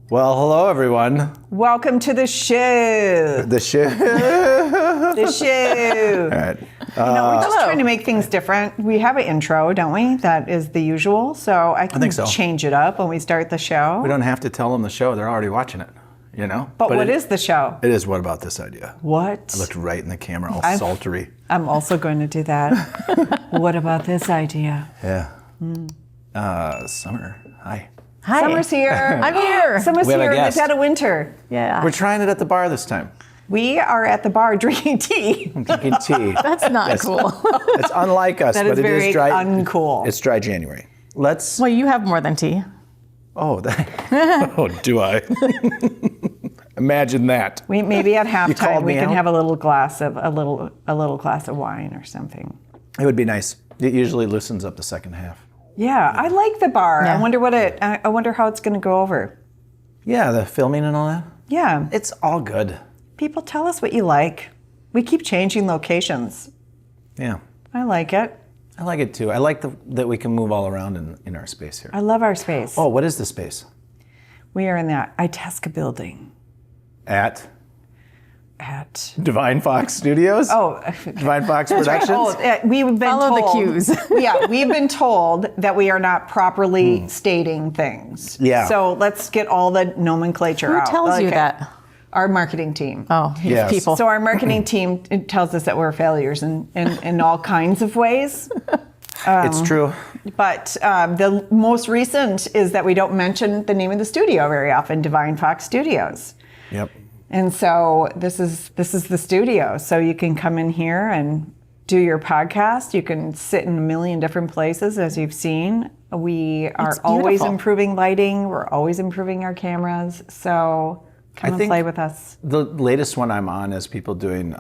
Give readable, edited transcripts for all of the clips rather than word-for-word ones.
Well, hello everyone. Welcome to the show. The show. The show. All right. We're just trying to make things different. We have an intro, don't we? That is the usual. So I can think so. change it up when we start the show. We don't have to tell them the show. They're already watching it, you know? But what is the show? It is What About This Idea? What? I looked right in the camera, all sultry. I'm also going to do that. What about this idea? Yeah. Summer, hi. Hi. Summer's here. I'm here. Summer's We have a here. guest. It's out of winter. Yeah. We're trying it at the bar this time. We are at the bar drinking tea. Drinking tea. That's not cool. It's unlike us, That but is it is very dry. uncool. It's dry January. Let's. Well, you have more than tea. Oh, oh, do I? Imagine that. We maybe at halftime called we me can out? have a little glass of a little glass of wine or something. It would be nice. It usually loosens up the second half. Yeah, I like the bar. Yeah. I wonder how it's going to go over. Yeah, the filming and all that. Yeah. It's all good. People tell us what you like. We keep changing locations. Yeah. I like it. I like it too. I like that we can move all around in our space here. I love our space. Oh, what is the space? We are in the Itasca building At at... Divine Fox Studios? Oh, Divine Fox that's right. Productions? We've been Follow the told, cues. Yeah, we've been told that we are not properly stating things. Yeah. So let's get all the nomenclature Who out. tells you Okay. that? Our marketing team. Oh, these Yes. people. So our marketing team tells us that we're failures in all kinds of ways. It's true. But the most recent is that we don't mention the name of the studio very often, Divine Fox Studios. Yep. And so this is the studio. So you can come in here and do your podcast. You can sit in a million different places, as you've seen. We are It's always beautiful. improving lighting. We're always improving our cameras. So come and think- play with us. The latest one I'm on is people doing,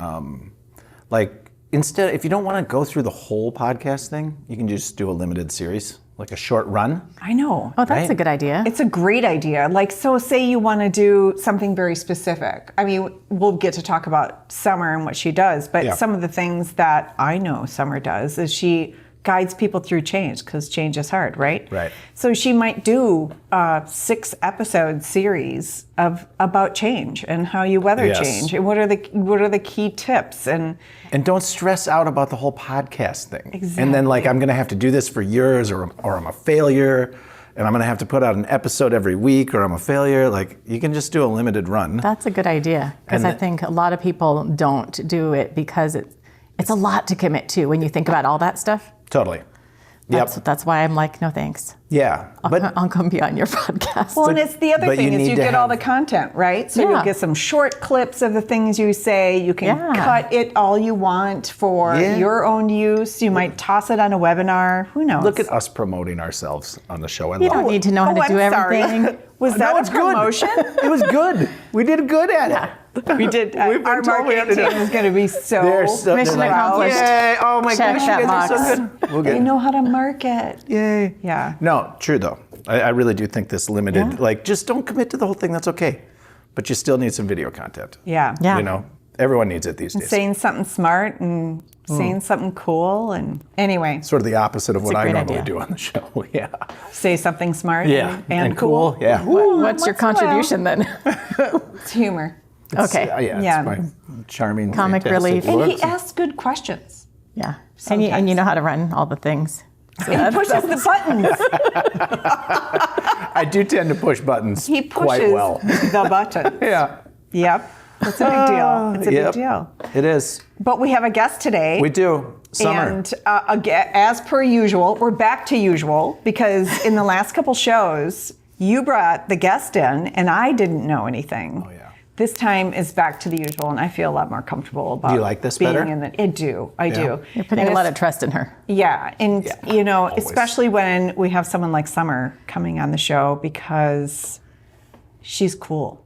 if you don't want to go through the whole podcast thing, you can just do a limited series, like a short run. I know. Oh, that's Right. a good idea. It's a great idea. Like, so say you want to do something very specific. I mean, we'll get to talk about Summer and what she does, but Yeah. some of the things that I know Summer does is she guides people through change, because change is hard, right? Right. So she might do a 6-episode series about change and how you weather Yes. change and what are the key tips and And don't stress out about the whole podcast thing. And then I'm going to have to do this for years or I'm a failure and I'm going to have to put out an episode every week or I'm a failure. Like, you can just do a limited run. That's a good idea. Because And I think a lot of people don't do it because it's a lot to commit to when you think about all that stuff. Totally. Yep. That's why I'm like, no thanks. Yeah. I'll come be on your podcast. Well, and it's the other but thing you is need you to get all have- the content, right? So Yeah. you get some short clips of the things you say. You can Yeah. cut it all you want for Yeah. your own use. You might toss it on a webinar. Who knows? Look at us promoting ourselves on the show. I You love don't it. need to know how to I'm do sorry. everything. Was No, that it's a good. promotion? It was good. We did good at it. We did. We've been Our told we marketing had to team is going to be so They're Mission like, accomplished. Yay. Oh my Check gosh, you that guys are so box. good. We'll They get know how to market. Yay. Yeah. No, true though. I really do think this limited, just don't commit to the whole thing. That's okay. But you still need some video content. Yeah. Yeah. You know, everyone needs it these days. Saying something smart and saying something cool. And anyway, Sort of the opposite of what a I great normally idea. do on the show. Yeah. say something smart and cool. Yeah. What's your once in a while. contribution then? It's humor. Okay. Yeah, Yeah. it's my charming, Comic fantastic relief. And looks. he asks good questions. Yeah. And you know how to run all the things. So He pushes the buttons. I do tend to push buttons He quite pushes well. the button. Yeah. Yep. It's a big deal. It's a Yep. big deal. It is. But we have a guest today. We do. Summer. And as per usual, we're back to usual because in the last couple shows, you brought the guest in and I didn't know anything. Oh, yeah. This time is back to the usual and I feel a lot more comfortable about Do you like this being better? in the I do. I do. You're putting And a lot it's- of trust in her. Yeah, and Yeah, always. especially when we have someone like Summer coming on the show because she's cool.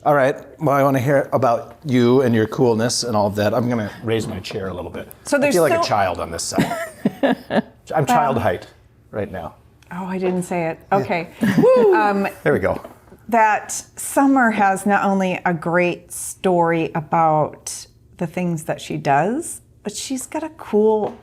All right. Well, I want to hear about you and your coolness and all of that. I'm going to raise my chair a little bit. So I there's feel like a so- child on this side. I'm child height right now. Oh, I didn't say it. Okay. There we go. That Summer has not only a great story about the things that she does, but she's got a cool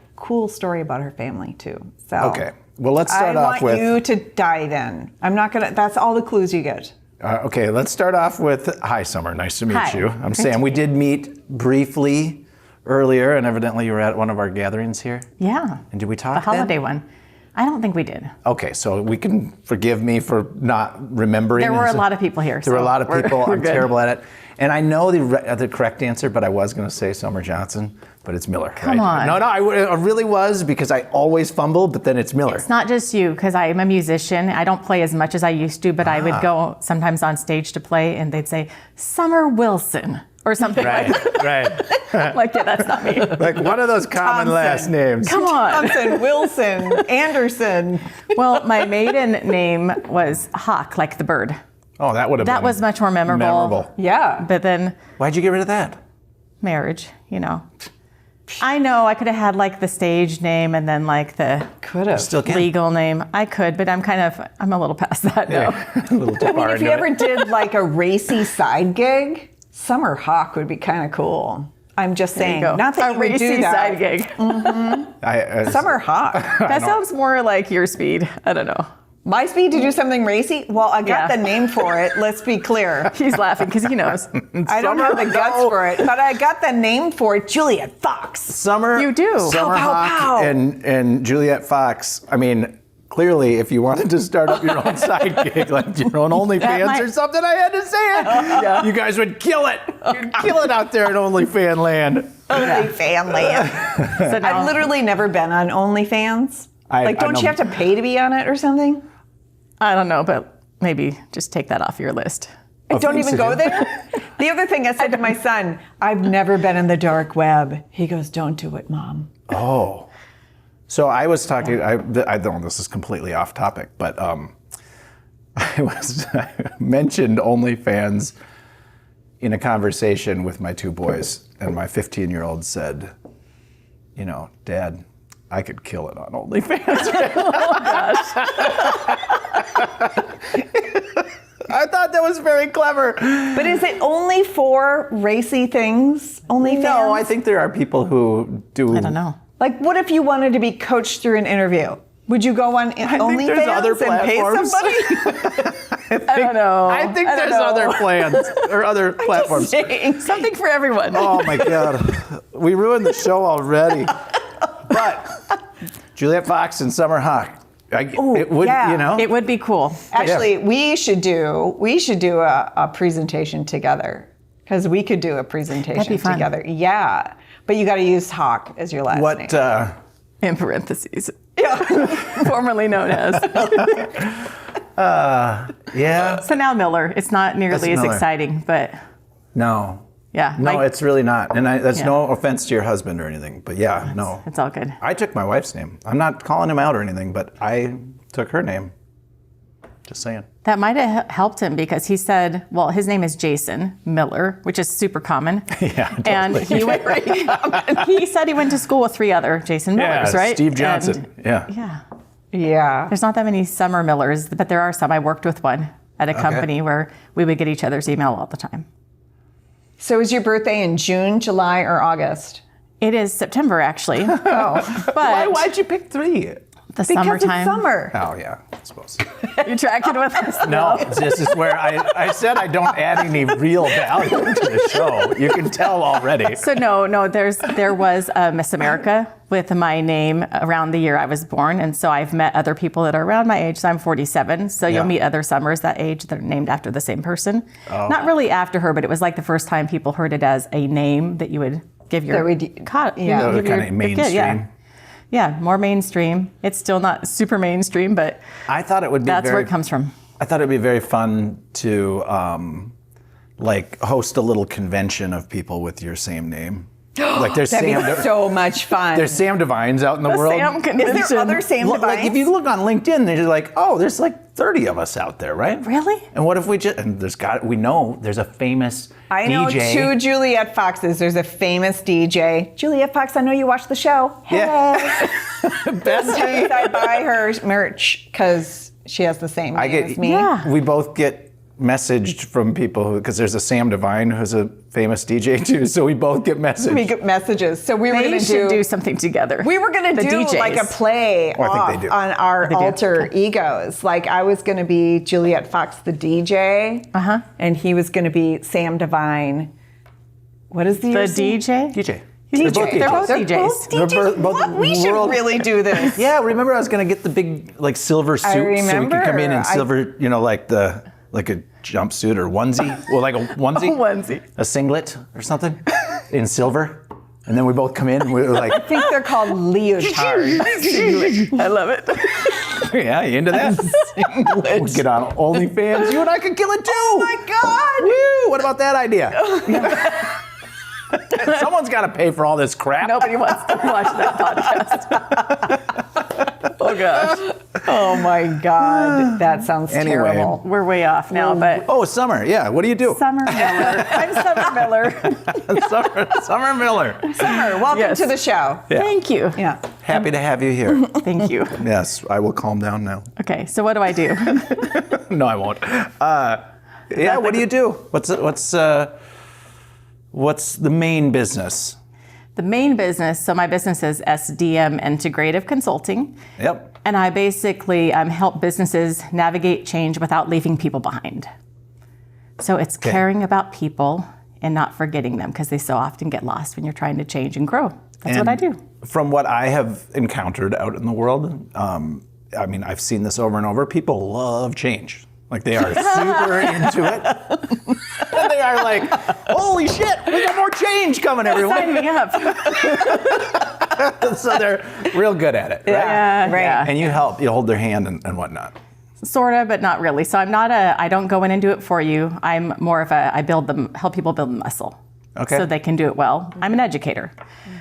story about her family too. So Okay. Well, let's start I off want with. you to dive in. I'm not gonna. That's all the clues you get. Okay, let's start off with, hi, Summer. Nice to meet Hi. you. I'm Great Sam. to We meet did meet briefly earlier, and evidently you were at one of our gatherings here. Yeah. And did we talk The holiday then? one. I don't think we did. Okay, so we can forgive me for not remembering. There were a lot of people here. There were a lot of people. We're I'm good. terrible at it. And I know the correct answer, but I was going to say Summer Johnson, but it's Miller. Come right? on. No, I really was, because I always fumble, but then it's Miller. It's not just you, because I'm a musician. I don't play as much as I used to, but I would go sometimes on stage to play, and they'd say, Summer Wilson, or something Right, right. like like, yeah, that's not me. Like one of those common Thompson. last names. Come on. Thompson, Wilson, Anderson. Well, my maiden name was Hawk, like the bird. Oh, that would have That been was much more memorable. Yeah. But then Why'd you get rid of that? marriage, you know. I know I could have had like the stage name and then like the Could have. Still can. legal name. I could, but I'm a little past that now. A little too far If you into ever it. did like a racy side gig, Summer Hawk would be kind of cool. I'm just There you saying. go. Not that a you would racy do that. side gig. Summer Hawk. That sounds more like your speed. I don't know. My speed to do something racy? Well, I got Yeah. the name for it. Let's be clear. He's laughing because he knows. I don't have the guts for it, but I got the name for it. Juliet Fox. Summer. You do. Summer Pow, pow, Hawk pow. and Juliet Fox. I mean, clearly, if you wanted to start up your own side gig, like your own OnlyFans might- or something, I had to say it. You guys would kill it. You'd kill it out there in OnlyFan land. OnlyFans. So now, I've literally never been on OnlyFans. I Don't know- you have to pay to be on it or something? I don't know, but maybe just take that off your list. I don't things even to go do. there. The other thing I said to my son, I've never been in the dark web. He goes, don't do it, Mom. Oh. So I was talking, I don't, this is completely off topic, but I mentioned OnlyFans in a conversation with my two boys, and my 15-year-old said, you know, Dad, I could kill it on OnlyFans. I thought that was very clever. But is it only for racy things? OnlyFans? No, I think there are people who do. I don't know. Like, what if you wanted to be coached through an interview? Would you go on think there's other OnlyFans and pay platforms. somebody? I don't know. I think don't there's know. other plans or other platforms. Something for everyone. Oh my God, we ruined the show already. But Juliet Fox and Summer Hawk, it would, yeah. you know. It would be cool. Actually, we should do a presentation together because we could do a presentation That'd be fun. together. Yeah, but you got to use Hawk as your last name. What? In parentheses. Formerly known as. Yeah. So now Miller. It's not nearly That's as Miller. exciting, but No. yeah. No, like, it's really not, and that's Yeah. no offense to your husband or anything, but yeah, no. it's all good. I took my wife's name. I'm not calling him out or anything, but I took her name. Just saying. That might have helped him because he said, well, his name is Jason Miller, which is super common. Yeah, totally. And he said he went to school with 3 other Jason Millers, right? Steve Johnson. And, yeah. Yeah. there's not that many Summer Millers, but there are some. I worked with one at a company where we would get each other's email all the time. So is your birthday in June, July, or August? It is September, actually. Oh, But Why'd you pick 3? the because summertime. it's summer. Oh yeah, I suppose. You tracking with us? No, this is where I said I don't add any real value to the show. You can tell already. So no, there was Miss America with my name around the year I was born, and so I've met other people that are around my age. So I'm 47, so Yeah. you'll meet other Summers that age that are named after the same person. Oh. Not really after her, but it was like the first time people heard it as a name that you would give your That would- yeah. give Kind your of mainstream. kid, yeah, more mainstream. It's still not super mainstream, but I thought it would be that's very, where it comes from. I thought it'd be very fun to like host a little convention of people with your same name. Like there's That'd Sam. be so much fun. There's Sam Devines out in the world. Sam Is convention. there other Sam Look, like Devines? if you look on LinkedIn, there's like, oh, there's like 30 of us out there, right? Really? And what if we just? And we know there's a famous I know DJ. 2 Juliet Foxes. There's a famous DJ. Juliet Fox, I know you watch the show. Hey. Yeah. Best Sometimes I buy her merch because she has the same name as me. Yeah. We both get messaged from people because there's a Sam Devine who's a famous DJ too, so we both get messages. We get messages. So we were They going to should do something together. We were going to do DJs. like a play Oh, I think off they do. on our alter egos. Like I was going to be Juliet Fox, the DJ, and he was going to be Sam Divine. What is the DJ? DJ. They're both DJs. They're They're DJs. both What? We should world- really do this. Yeah, remember I was gonna get the big like silver suit so we remember. could come in silver, like a jumpsuit or onesie, well like a onesie, a singlet or something in silver, and then we both come in and we were like, I think they're called leotards. I love it. yeah, you into that? We'll get on OnlyFans. You and I could kill it too. Oh my God! Woo! What about that idea? Someone's got to pay for all this crap. Nobody wants to watch that podcast. Oh gosh. Oh my God, that sounds Anyway. terrible. We're way off now, but Oh, Summer. Yeah. What do you do? Summer Miller. I'm Summer Miller. Summer Miller. Summer, welcome Yes. to the show. Yeah. Thank you. Yeah. Happy to have you here. Thank you. Yes, I will calm down now. Okay, so what do I do? No, I won't. Yeah. What do you do? What's the main business? The main business, so my business is SDM Integrative Consulting. Yep. And I basically help businesses navigate change without leaving people behind. So it's caring about people and not forgetting them because they so often get lost when you're trying to change and grow. That's what I do. From what I have encountered out in the world, I mean, I've seen this over and over. People love change. Like they are super into it. And they are like, holy shit, we got more change coming, everyone. Sign me up. So they're real good at it, right? Yeah, right. yeah. And you hold their hand and whatnot. Sort of, but not really. So I don't go in and do it for you. I'm more of help people build muscle. Okay. So they can do it well. I'm an educator.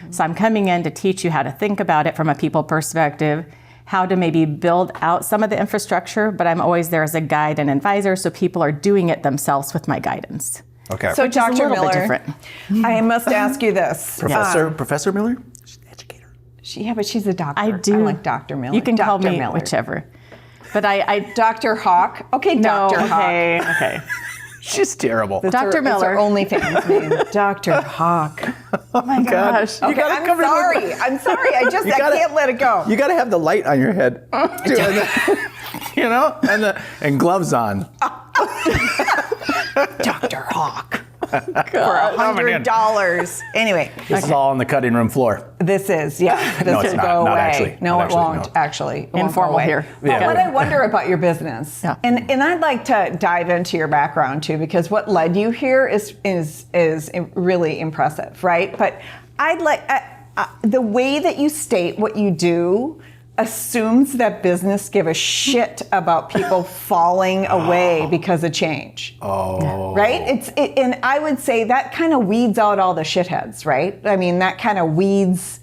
So I'm coming in to teach you how to think about it from a people perspective, how to maybe build out some of the infrastructure, but I'm always there as a guide and advisor, so people are doing it themselves with my guidance. Okay. So, Which is a Dr. little bit Miller, different. I must ask you this. Professor Miller? She's an educator. But she's a doctor. I do. I like Dr. Miller. You can call Dr. me Miller. whichever. But I Dr. Hawk. Okay, no, Dr. Hawk. okay. She's terrible. Dr. Miller. That's her OnlyFans name. Dr. Hawk. Oh my gosh. Okay, gotta I'm cover it sorry. I'm sorry. I can't let it go. You got to have the light on your head, too, and gloves on. Dr. Hawk. For coming in. $100. Anyway, This is all on the cutting room floor. this is, This No, it's will not. go Not away. actually. No, Not it actually, won't, no. actually. It won't go Informal away. here. But Yeah. what I wonder about your business, Yeah. and I'd like to dive into your background too, because what led you here is really impressive, right? But I'd like the way that you state what you do assumes that business give a shit about people falling away because of change. Oh. Right? And I would say that kind of weeds out all the shitheads, right? I mean, that kind of weeds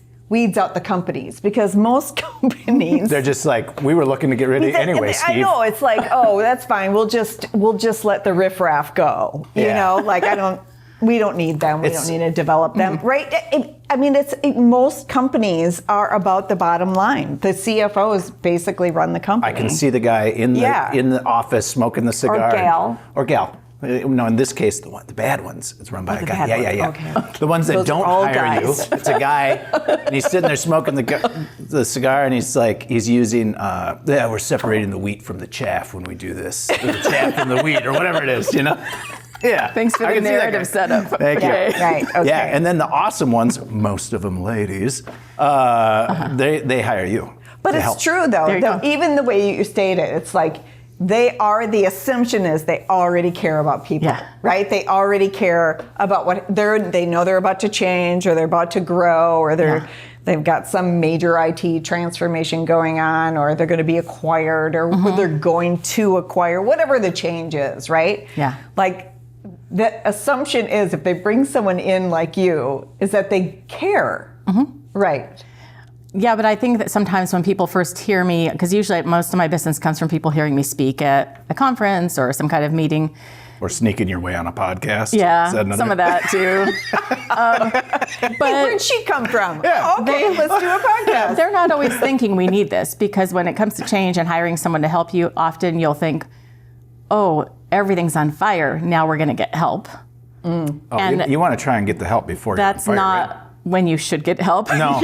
out the companies, because most companies, They're just like, we were looking to get rid of you anyway, Steve. I know, it's like, oh, that's fine. We'll just let the riffraff go. You Yeah. know, like we don't need them. We don't need to develop them, right? Most companies are about the bottom line. The CFOs basically run the company. I can see the guy in the office smoking the cigar. Or gal. No, in this case, the bad ones. It's run by a guy. bad Yeah. ones. Okay. The ones that Those don't are all hire guys. you. It's a guy, and he's sitting there smoking the cigar, and he's using. We're separating the wheat from the chaff when we do this. The chaff from the wheat, or whatever it is. Yeah. Thanks for I the can see that guy. narrative setup. Thank you. Okay. Right. Okay. Yeah, and then the awesome ones, most of them ladies, they hire you. But to it's help. true though. There you go. Even the way you state it, it's like the assumption is they already care about people, Yeah. right? They already care about what they know they're about to change, or they're about to grow, or they've got some major IT transformation going on, or they're going to be acquired, or they're going to acquire, whatever the change is, right? Yeah. Like, the assumption is if they bring someone in like you, is that they care, right? Yeah, but I think that sometimes when people first hear me, because usually most of my business comes from people hearing me speak at a conference or some kind of meeting. Or sneaking your way on a podcast. Yeah, Is that another- some of that too. Where'd she come from? Yeah. Okay, let's do a podcast. They're not always thinking we need this, because when it comes to change and hiring someone to help you, often you'll think, oh, everything's on fire, now we're going to get help. Oh, And you want to try and get the help before that's you're on fire, not when you should get help. No.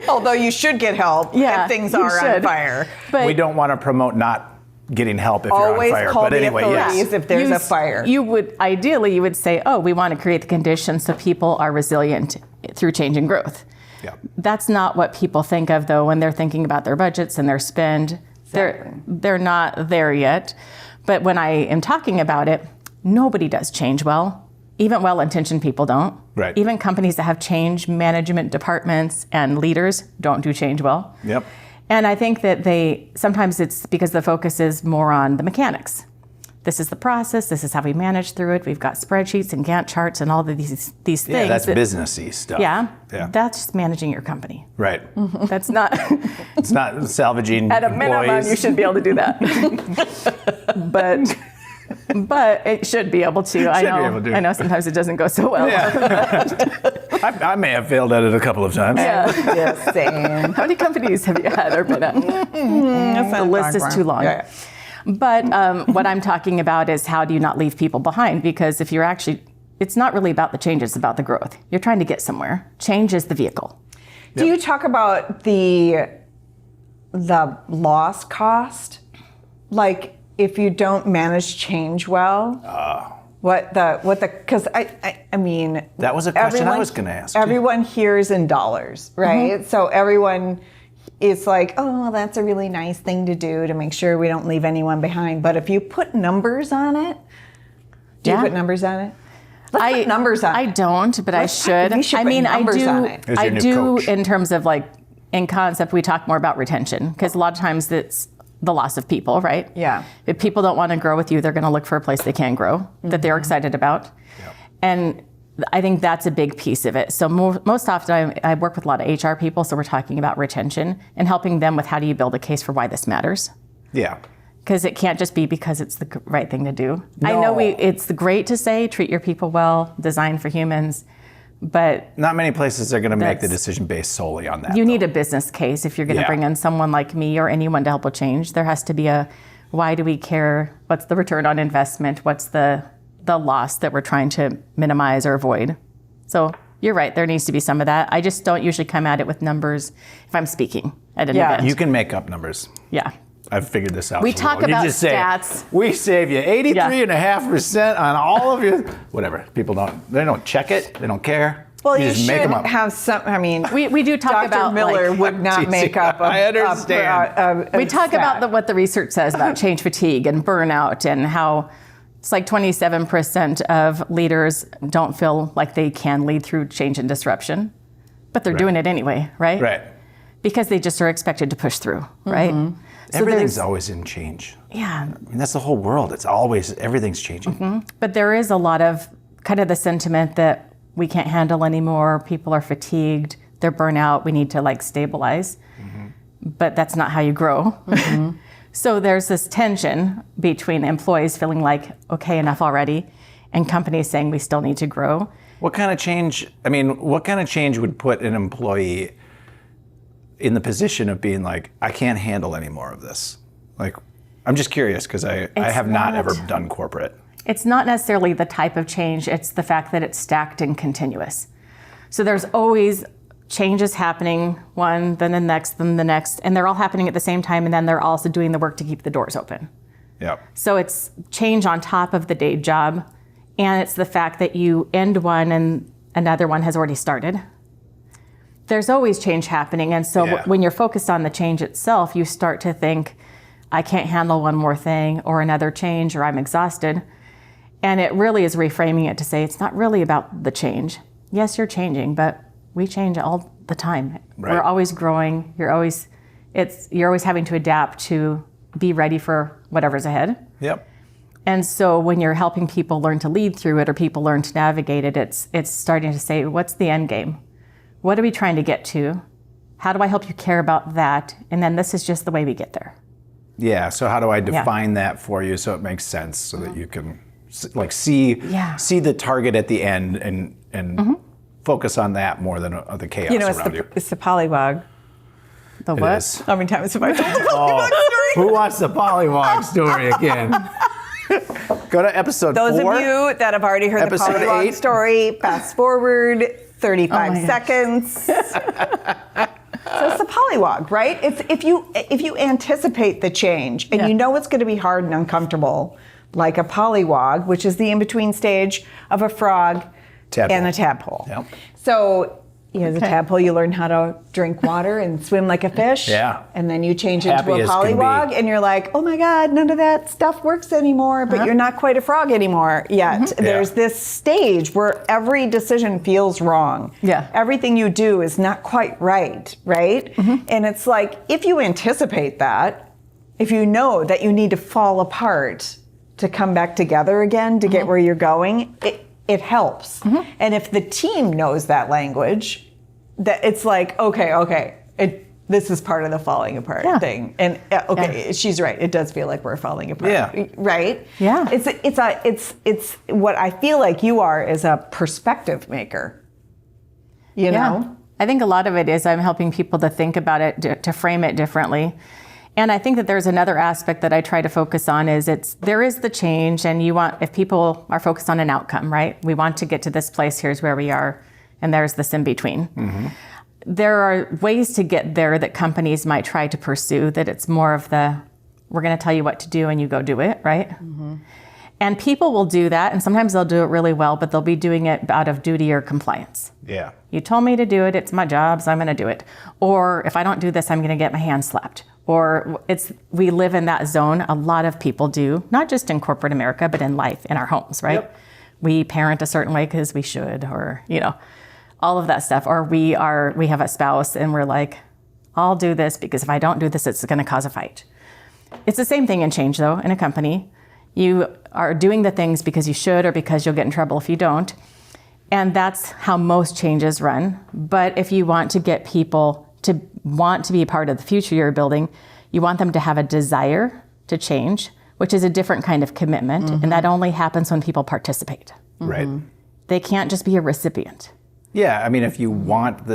Although you should get help if things you are on should. fire. But we don't want to promote not getting help if Always you're on fire. call But the anyway, authorities yes. if there's a fire. You would say, oh, we want to create the conditions so people are resilient through change and growth. Yeah. That's not what people think of, though, when they're thinking about their budgets and their spend. Exactly. They're not there yet. But when I am talking about it, nobody does change well. Even well-intentioned people don't. Right. Even companies that have change management departments and leaders don't do change well. Yep. And I think that sometimes it's because the focus is more on the mechanics. This is the process. This is how we manage through it. We've got spreadsheets and Gantt charts and all of these things. Yeah, that's businessy stuff. Yeah. Yeah. That's just managing your company. Right. That's not. It's not salvaging At a minimum, employees. you should be able to do that. but it should be able to. I know sometimes it doesn't go so well. Yeah. I may have failed at it a couple of times. Just saying. How many companies have you had or been at? The list is too long. Yeah. But what I'm talking about is how do you not leave people behind? Because if you're it's not really about the change, it's about the growth. You're trying to get somewhere. Change is the vehicle. Do you talk about the loss cost? Like if you don't manage change well? Because I mean. That was a question I was going to ask. Everyone hears in dollars, right? Mm-hmm. So everyone is like, oh, that's a really nice thing to do to make sure we don't leave anyone behind. But if you put numbers on it, do you put numbers on it? Let's put numbers on it. I don't, but I should. We should put numbers on it. As your new do coach. in terms of in concept, we talk more about retention because a lot of times it's the loss of people, right? Yeah. If people don't want to grow with you, they're going to look for a place they can grow that they're excited about. Yep. And I think that's a big piece of it. So most often I work with a lot of HR people, so we're talking about retention and helping them with how do you build a case for why this matters. Yeah. Because it can't just be because it's the right thing to do. No. I know it's great to say treat your people well, design for humans, but not many places are going to make the decision based solely on that. You need a business case if you're going to bring in someone like me or anyone to help with change. There has to be why do we care? What's the return on investment? What's the loss that we're trying to minimize or avoid? So you're right, there needs to be some of that. I just don't usually come at it with numbers if I'm speaking at an event. You can make up numbers. Yeah. I've figured this out. We talk about you just say, stats. We save you 83.5% on all of your whatever. People don't check it. They don't care. Well, you just make should them up. have some. I mean, we do talk Dr. about Miller would not make up. I understand. We talk about what the research says about change fatigue and burnout and how it's like 27% of leaders don't feel like they can lead through change and disruption, but they're doing it anyway, right? Right. Because they just are expected to push through, right? So Everything's always in change. Yeah. I mean, that's the whole world. Everything's changing. But there is a lot of kind of the sentiment that we can't handle anymore. People are fatigued. They're burnout. We need to stabilize. But that's not how you grow. So there's this tension between employees feeling like, okay, enough already, and companies saying we still need to grow. What kind of change would put an employee in the position of being like, I can't handle any more of this? I'm just curious because I have not ever done corporate. It's not necessarily the type of change, it's the fact that it's stacked and continuous. So there's always changes happening, one, then the next, and they're all happening at the same time, and then they're also doing the work to keep the doors open. Yeah. So it's change on top of the day job, and it's the fact that you end one and another one has already started. There's always change happening, and so when you're focused on the change itself, you start to think, I can't handle one more thing or another change, or I'm exhausted. And it really is reframing it to say it's not really about the change. Yes, you're changing, but we change all the time. Right. We're always growing. You're always having to adapt to be ready for whatever's ahead. Yep. And so when you're helping people learn to lead through it or people learn to navigate it, it's starting to say, what's the end game? What are we trying to get to? How do I help you care about that? And then this is just the way we get there. Yeah, so how do I define that for you so it makes sense so that you can see the target at the end and focus on that more than the chaos around you. It's the Poliwog. The what? Is. How many times have I told the Poliwog story? Who wants the Poliwog story again? Go to eepisode 4. Those of you that have already heard the Episode Poliwog 8. story, fast forward 35 seconds. So it's the Poliwog, right? It's if you anticipate the change and you know it's going to be hard and uncomfortable, like a Poliwog, which is the in-between stage of a frog and a tadpole. Yep. So as a tadpole, you learn how to drink water and swim like a fish. Yeah. And then you change into Happy a as can Poliwog be. and you're like, oh my God, none of that stuff works anymore, but you're not quite a frog anymore yet. There's this stage where every decision feels wrong. Yeah. Everything you do is not quite right? And it's like, if you anticipate that, if you know that you need to fall apart to come back together again to get where you're going, it helps. And if the team knows that language, that it's like, okay, this is part of the falling apart thing. And she's right. It does feel like we're falling apart, right? Yeah. It's what I feel like you are is a perspective maker. You know, I think a lot of it is I'm helping people to think about it, to frame it differently. And I think that there's another aspect that I try to focus on is there is the change, and if people are focused on an outcome, right? We want to get to this place, here's where we are, and there's this in between. There are ways to get there that companies might try to pursue, that it's more of we're going to tell you what to do and you go do it, right? And people will do that, and sometimes they'll do it really well, but they'll be doing it out of duty or compliance. Yeah. You told me to do it, it's my job, so I'm going to do it. Or if I don't do this, I'm going to get my hand slapped. Or we live in that zone. A lot of people do, not just in corporate America, but in life, in our homes, right? Yep. We parent a certain way because we should, or, all of that stuff. Or we have a spouse and we're like, I'll do this because if I don't do this, it's going to cause a fight. It's the same thing in change, though, in a company. You are doing the things because you should or because you'll get in trouble if you don't. And that's how most changes run. But if you want to get people to want to be a part of the future you're building, you want them to have a desire to change, which is a different kind of commitment. And that only happens when people participate. Right. They can't just be a recipient. Yeah, I mean, if you want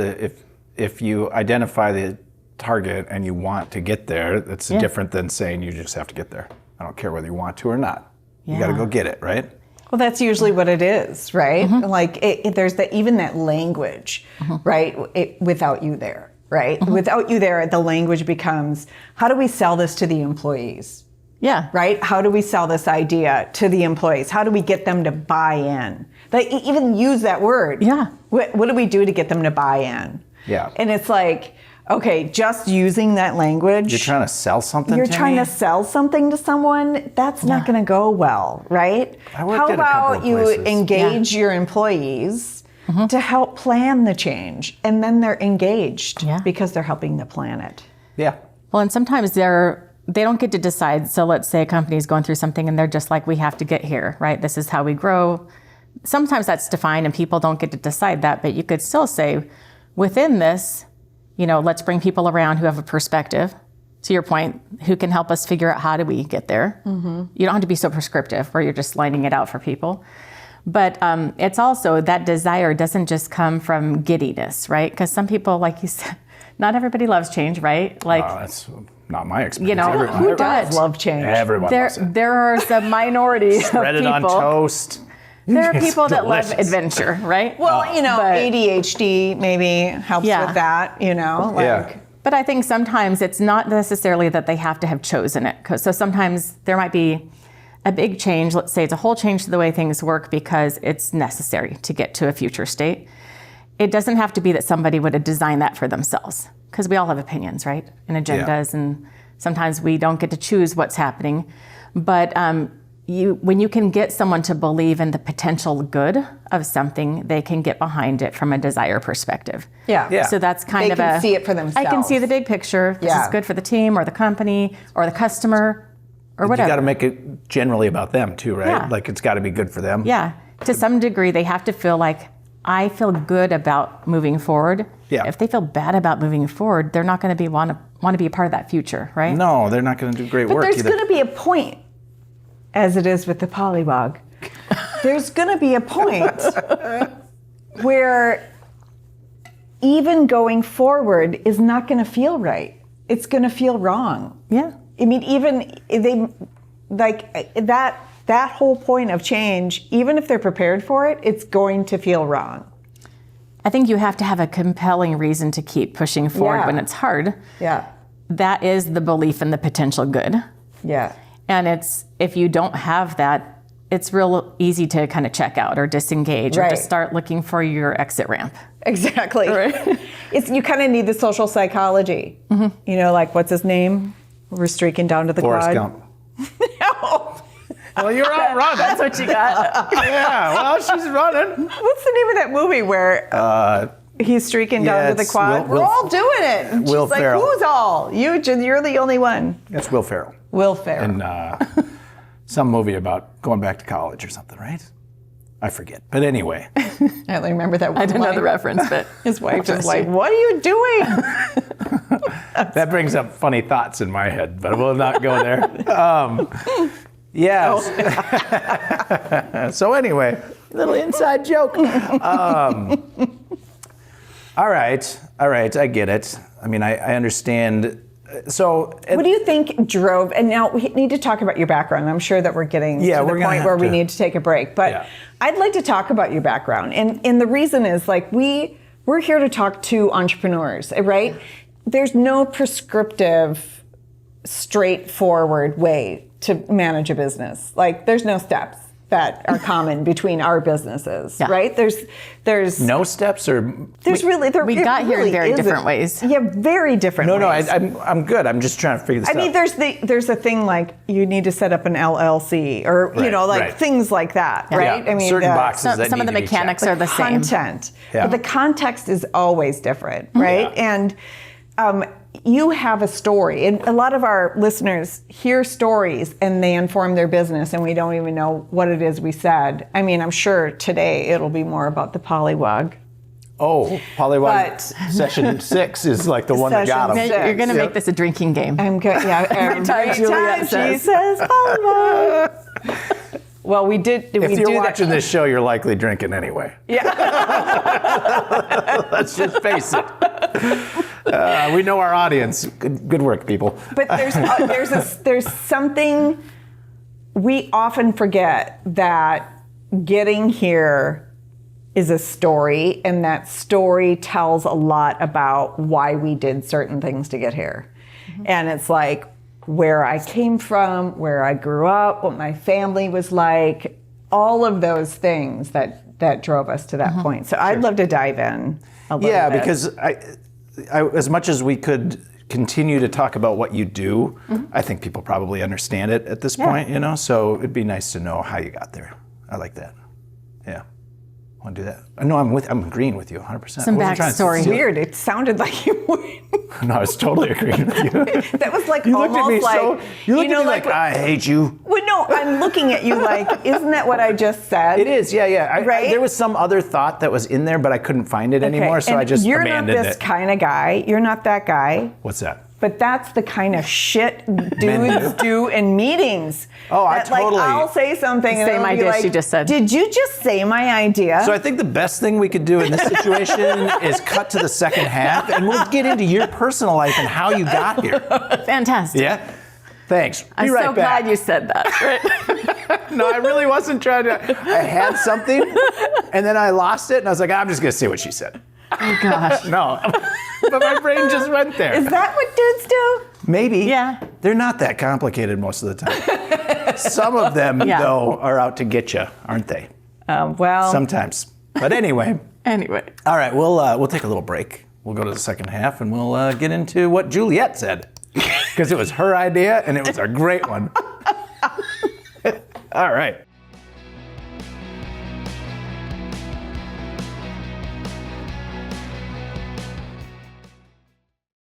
if you identify the target and you want to get there, that's different than saying you just have to get there. I don't care whether you want to or not. You got to go get it, right? Well, that's usually what it is, right? Like there's even that language, right? Without you there, right? Without you there, the language becomes, how do we sell this to the employees? Yeah. Right? How do we sell this idea to the employees? How do we get them to buy in? They even use that word. Yeah. What do we do to get them to buy in? Yeah. And it's like, okay, just using that language. You're trying to sell something You're to trying me? to sell something to someone, that's not going to go well, right? I worked How at a couple about of you places. engage your employees to help plan the change, and then they're engaged because they're helping to plan it. Yeah. Well, and sometimes they don't get to decide. So let's say a company is going through something and they're just like, we have to get here, right? This is how we grow. Sometimes that's defined and people don't get to decide that, but you could still say within this, let's bring people around who have a perspective, to your point, who can help us figure out how do we get there. You don't have to be so prescriptive where you're just lining it out for people. But it's also that desire doesn't just come from giddiness, right? Because some people, like you said, not everybody loves change, right? Like That's not my experience. Who does love change? Everyone loves it. there are some minority of Spread it people. on toast. There are It's people that love delicious. adventure, right? Well, but- ADHD maybe helps with that, But I think sometimes it's not necessarily that they have to have chosen it. So sometimes there might be a big change. Let's say it's a whole change to the way things work because it's necessary to get to a future state. It doesn't have to be that somebody would have designed that for themselves, because we all have opinions, right? And agendas, and sometimes we don't get to choose what's happening. But when you can get someone to believe in the potential good of something, they can get behind it from a desire perspective. Yeah. So that's kind They of can see it for themselves. I can see the big picture. This is good for the team or the company or the customer or whatever. You got to make it generally about them too, right? Yeah. Like it's got to be good for them. Yeah. To some degree, they have to feel like, I feel good about moving forward. Yeah. If they feel bad about moving forward, they're not going to want to be a part of that future, right? No, they're not going to do great But work there's either. going to be a point, as it is with the Poliwog. There's going to be a point where even going forward is not going to feel right. It's going to feel wrong. Yeah. I mean, even that that whole point of change, even if they're prepared for it, it's going to feel wrong. I think you have to have a compelling reason to keep pushing forward when it's hard. Yeah. That is the belief in the potential good. Yeah. And if you don't have that, it's real easy to kind of check out or disengage or to start looking for your exit ramp. Exactly. Right. You kind of need the social psychology. You know, like, what's his name? We're streaking down to the Forrest quad. Gump. No. Well, you're out running. That's what you got. Yeah, well, she's running. What's the name of that movie where he's streaking down to the it's quad? Will- We're all doing it. And Will she's Ferrell. like, who's all? You're the only one. That's Will Ferrell. Will Ferrell. And some movie about going back to college or something, right? I forget. But anyway. I only remember that one I didn't know line. the reference, but His wife is like, what are you doing? That brings up funny thoughts in my head, but we'll not go there. Yes. So anyway, little inside joke. All right, I get it. I mean, I understand. So, What do you think drove, and now we need to talk about your background. I'm sure that we're getting to we're the gonna point have where we to. need to take a break, but I'd like to talk about your background. And the reason is, like, we're here to talk to entrepreneurs, right? There's no prescriptive, straightforward way to manage a business. Like, there's no steps that are common between our businesses, right? There's no steps or we got here in very different ways. Yeah, very different ways. I'm good. I'm just trying to figure this out. I mean, there's a thing like you need to set up an LLC or things like that, right? Yeah. I mean, certain boxes that some of need the to be mechanics checked. are the same. Content, Yeah. but the context is always different, right? And you have a story, and a lot of our listeners hear stories and they inform their business, and we don't even know what it is we said. I mean, I'm sure today it'll be more about the Poliwog. Oh, Poliwog session 6 is like the one that got Session them. six. You're going to make this a drinking game. I'm good. Yeah, every time Juliet she says. says Poliwog. Well, we did. If you're watching this show, you're likely drinking anyway. Yeah. Let's just face it. We know our audience. Good work, people. But there's something we often forget, that getting here is a story, and that story tells a lot about why we did certain things to get here. And it's like where I came from, where I grew up, what my family was like, all of those things that drove us to that point. So I'd love to dive in a little bit. Because I, as much as we could continue to talk about what you do, I think people probably understand it at this point, you know? So it'd be nice to know how you got there. I like that. Yeah. Want to do that? No, I'm agreeing with you 100%. Some backstory. Weird. It sounded like you would. No, I was totally agreeing with you. That was like You looked at me almost like so. You looked at me like I hate you. Well, no, I'm looking at you like, isn't that what I just said? It is, yeah. Right? There was some other thought that was in there, but I couldn't find it anymore, so and I just you're abandoned not this it. kind of guy. You're not that guy. What's that? But that's the kind of shit dudes do in meetings. Oh, I that, like, totally- I'll say something and Same it'll be idea like, she just said. Did you just say my idea? So I think the best thing we could do in this situation is cut to the second half, and we'll get into your personal life and how you got here. Fantastic. Yeah? Thanks. I'm Be right so back. glad you said that. Right? No, I really wasn't trying to. I had something, and then I lost it, and I was like, I'm just going to say what she said. Oh, gosh. No. But my brain just went there. Is that what dudes do? Maybe. Yeah. They're not that complicated most of the time. Some of them, though, are out to get you, aren't they? Well, Sometimes. But anyway. Anyway. All right, we'll take a little break. We'll go to the second half, and we'll get into what Juliet said. Because it was her idea, and it was a great one. All right.